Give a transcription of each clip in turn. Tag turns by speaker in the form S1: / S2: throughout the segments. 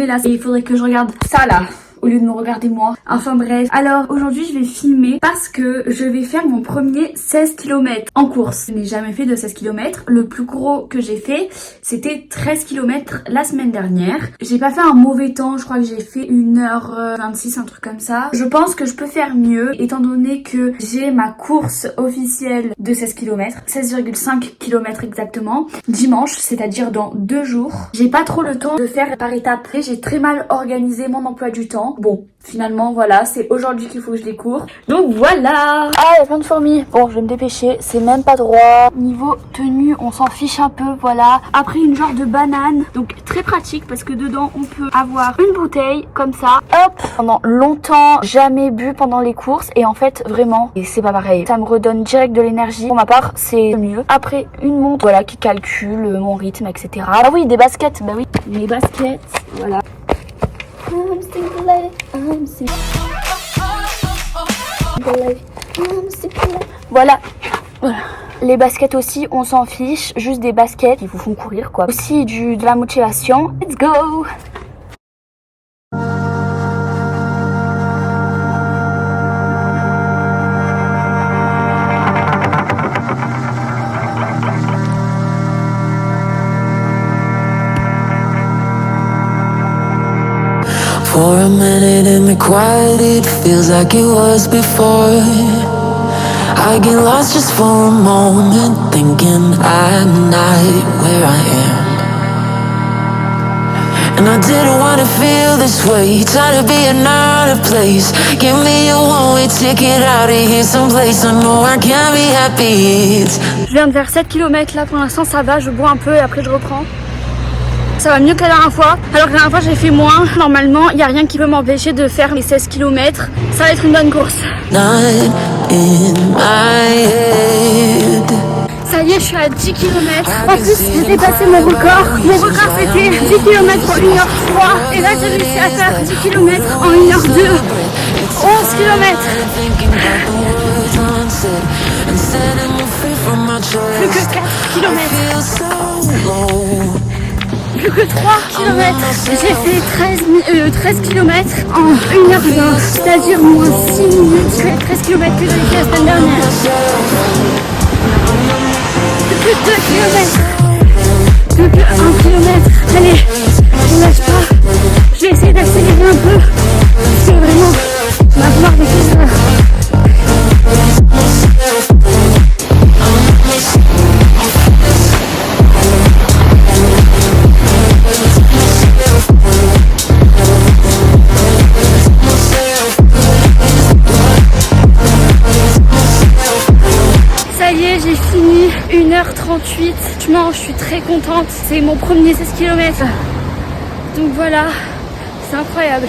S1: là. Et il faudrait que je regarde ça là, au lieu de me regarder moi. Enfin bref. Alors aujourd'hui je vais filmer parce que je vais faire mon premier 16 km en course. Je n'ai jamais fait de 16 km. Le plus gros que j'ai fait c'était 13 km la semaine dernière. J'ai pas fait un mauvais temps, je crois que j'ai fait 1h26, un truc comme ça. Je pense que je peux faire mieux étant donné que j'ai ma course officielle de 16 km, 16,5 km exactement, dimanche, c'est-à-dire dans 2 jours. J'ai pas trop le temps de faire par étapes. J'ai très mal organisé mon emploi du temps. Bon, finalement, voilà, c'est aujourd'hui qu'il faut que je les cours. Donc voilà. Ah, il y a plein de fourmis. Bon, je vais me dépêcher. C'est même pas droit. Niveau tenue, on s'en fiche un peu, voilà. Après, une genre de banane. Donc, très pratique parce que dedans, on peut avoir une bouteille comme ça. Hop. Pendant longtemps, jamais bu pendant les courses. Et en fait, vraiment, c'est pas pareil. Ça me redonne direct de l'énergie. Pour ma part, c'est mieux. Après, une montre, voilà, qui calcule mon rythme, etc. Ah oui, des baskets. Bah oui, mes baskets, voilà. I'm simple lady, I'm simple lady, I'm simple lady. Voilà. Les baskets aussi, on s'en fiche. Juste des baskets qui vous font courir quoi. Aussi de la motivation. Let's go.
S2: For a minute in the quiet, it feels like it was before. I get lost just for a moment, thinking I'm not where I am. And I didn't want to feel this way, trying to be another place. Give me a one-way ticket out of here someplace I know I can't be happy.
S1: Je viens de faire 7 km là, pour l'instant ça va, je bois un peu et après je reprends. Ça va mieux que la dernière fois. Alors que la dernière fois j'ai fait moins. Normalement, il n'y a rien qui peut m'empêcher de faire les 16 km. Ça va être une bonne course. Ça y est, je suis à 10 km. En plus, j'ai dépassé mon record. Mon record c'était 10 km en 1h03. Et là, j'ai réussi à faire 10 km en 1h02. 11 km. Plus que 4 km. Plus que 3 km. J'ai fait 13 km en 1h20, c'est-à-dire moins 6 minutes. Je fais 13 km que j'avais fait la semaine dernière. Plus que 2 km. Plus que 1 km. Allez, on lâche pas. Je vais essayer d'accélérer un peu. Parce que vraiment, on va pouvoir découvrir ça. Ça y est, j'ai fini 1h38. Franchement, je suis très contente. C'est mon premier 16 km. Donc voilà, c'est incroyable.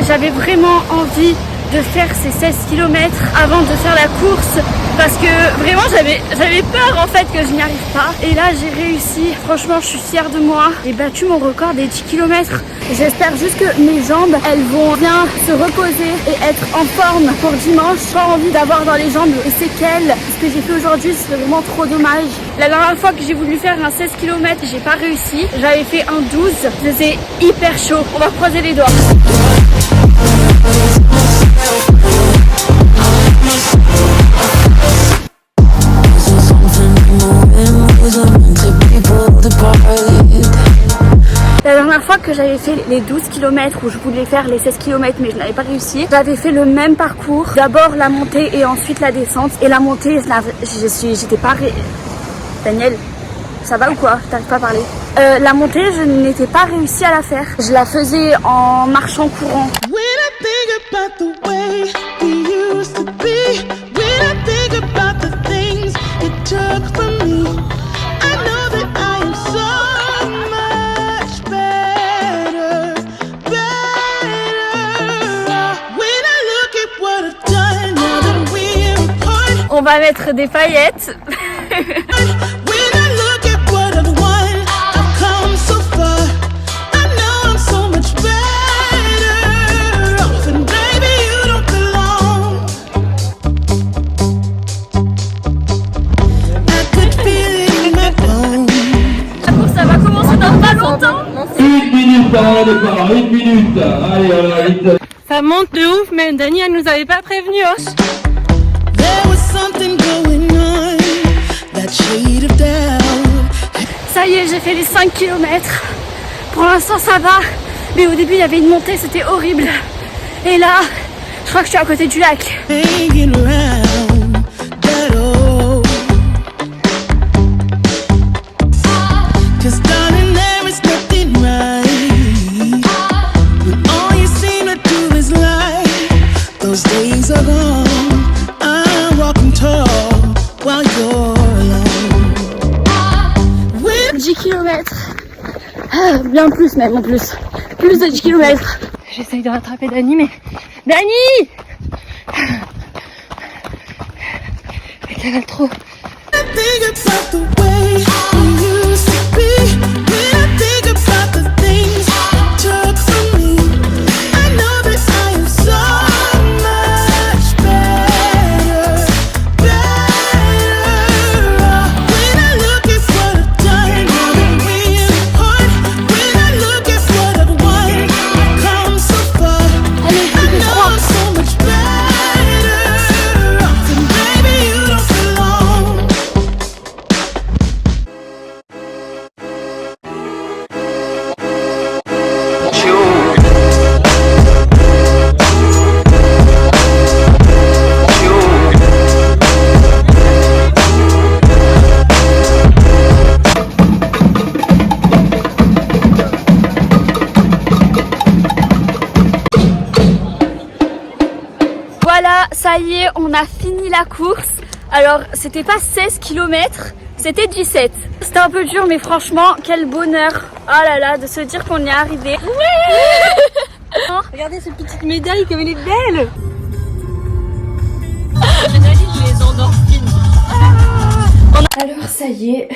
S1: J'avais vraiment envie de faire ces 16 km avant de faire la course parce que vraiment j'avais peur en fait que je n'y arrive pas. Et là j'ai réussi, franchement je suis fière de moi. J'ai battu mon record des 10 km. J'espère juste que mes jambes elles vont bien se reposer et être en forme pour dimanche. J'ai pas envie d'avoir dans les jambes des séquelles. Ce que j'ai fait aujourd'hui c'est vraiment trop dommage. La dernière fois que j'ai voulu faire un 16 km j'ai pas réussi. J'avais fait un 12, c'était hyper chaud. On va croiser les doigts. La dernière fois que j'avais fait les 12 km où je voulais faire les 16 km mais je n'avais pas réussi, j'avais fait le même parcours, d'abord la montée et ensuite la descente. Et la montée, j'étais pas... Daniel, ça va ou quoi? T'arrives pas à parler? La montée, je n'étais pas réussi à la faire. Je la faisais en marchant courant. On va mettre des paillettes. Ça va commencer dans pas longtemps.
S3: départ, 1 minute. Allez, on va vite.
S4: Ça monte de ouf, mais Dani, elle nous avait pas prévenu. Hein. Ça y est, j'ai fait les 5 km. Pour l'instant, ça va. Mais au début, il y avait une montée, c'était horrible. Et là, je crois que je suis à côté du lac. Bien plus même en plus. Plus de 10 km. J'essaye de rattraper Dani mais... Dani elle cavale trop. Voilà, ça y est, on a fini la course. Alors, c'était pas 16 km, c'était 17. C'était un peu dur, mais franchement, quel bonheur. Oh là là, de se dire qu'on y est arrivé. Ouais. Regardez cette petite médaille, comme elle est belle. Les endorphines.
S1: Alors, ça y est.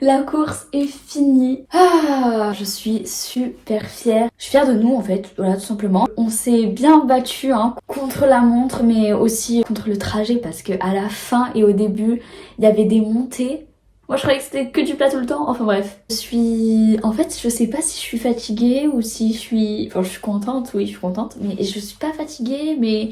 S1: La course est finie. Ah, je suis super fière. Je suis fière de nous en fait, voilà tout simplement. On s'est bien battu hein, contre la montre mais aussi contre le trajet parce que à la fin et au début, il y avait des montées. Moi je croyais que c'était que du plat tout le temps, enfin bref. En fait, je sais pas si je suis fatiguée ou si je suis... Enfin je suis contente, oui je suis contente, mais je suis pas fatiguée mais...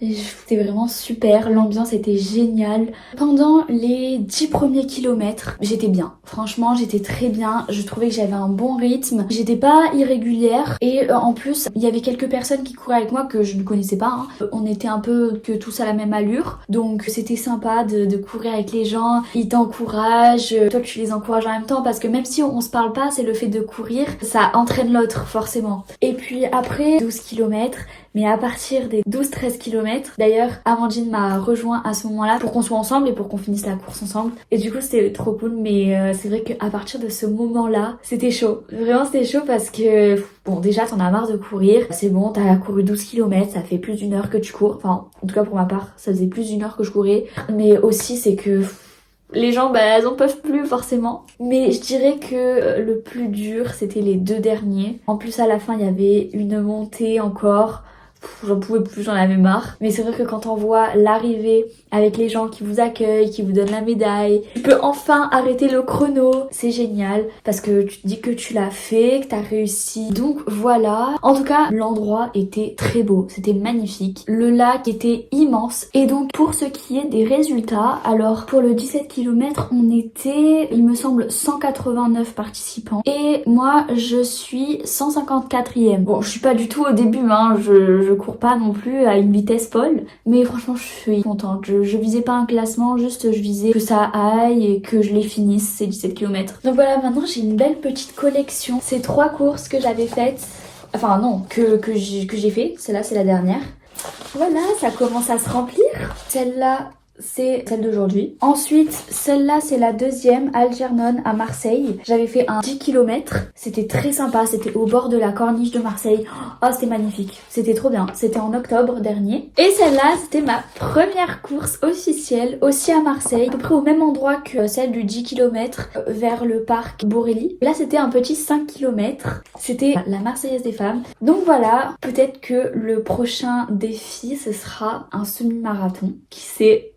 S1: C'était vraiment super, l'ambiance était géniale. Pendant les 10 premiers kilomètres, j'étais bien. Franchement, j'étais très bien. Je trouvais que j'avais un bon rythme. J'étais pas irrégulière. Et en plus, il y avait quelques personnes qui couraient avec moi que je ne connaissais pas. Hein. On était un peu que tous à la même allure. Donc c'était sympa de courir avec les gens. Ils t'encouragent. Toi, tu les encourages en même temps parce que même si on se parle pas, c'est le fait de courir. Ça entraîne l'autre, forcément. Et puis après 12 kilomètres, mais à partir des 12-13 km, d'ailleurs Amandine m'a rejoint à ce moment là pour qu'on soit ensemble et pour qu'on finisse la course ensemble. Et du coup c'était trop cool, mais c'est vrai qu'à partir de ce moment là, c'était chaud. Vraiment c'était chaud parce que bon déjà t'en as marre de courir, c'est bon t'as couru 12 km, ça fait plus d'1 heure que tu cours. Enfin en tout cas pour ma part ça faisait plus d'1 heure que je courais. Mais aussi c'est que... les gens, elles en peuvent plus forcément. Mais je dirais que le plus dur, c'était les 2 derniers. En plus, à la fin, il y avait une montée encore. J'en pouvais plus, j'en avais marre. Mais c'est vrai que quand on voit l'arrivée avec les gens qui vous accueillent, qui vous donnent la médaille, tu peux enfin arrêter le chrono. C'est génial parce que tu te dis que tu l'as fait, que t'as réussi. Donc voilà. En tout cas, l'endroit était très beau. C'était magnifique. Le lac était immense. Et donc pour ce qui est des résultats, alors pour le 17 km, on était, il me semble, 189 participants. Et moi, je suis 154e. Bon, je suis pas du tout au début, hein. Je cours pas non plus à une vitesse folle, mais franchement je suis contente. Je visais pas un classement, juste je visais que ça aille et que je les finisse ces 17 km. Donc voilà, maintenant j'ai une belle petite collection. Ces 3 courses que j'avais faites, enfin non, que j'ai fait, celle-là c'est la dernière. Voilà, ça commence à se remplir. Celle-là c'est celle d'aujourd'hui. Ensuite, celle-là, c'est la deuxième, Algernon à Marseille. J'avais fait un 10 km. C'était très sympa. C'était au bord de la corniche de Marseille. Oh, c'était magnifique. C'était trop bien. C'était en octobre dernier. Et celle-là, c'était ma première course officielle, aussi à Marseille. À peu près au même endroit que celle du 10 km vers le parc Borelli. Là, c'était un petit 5 km. C'était la Marseillaise des femmes. Donc voilà, peut-être que le prochain défi, ce sera un semi-marathon. Qui sait?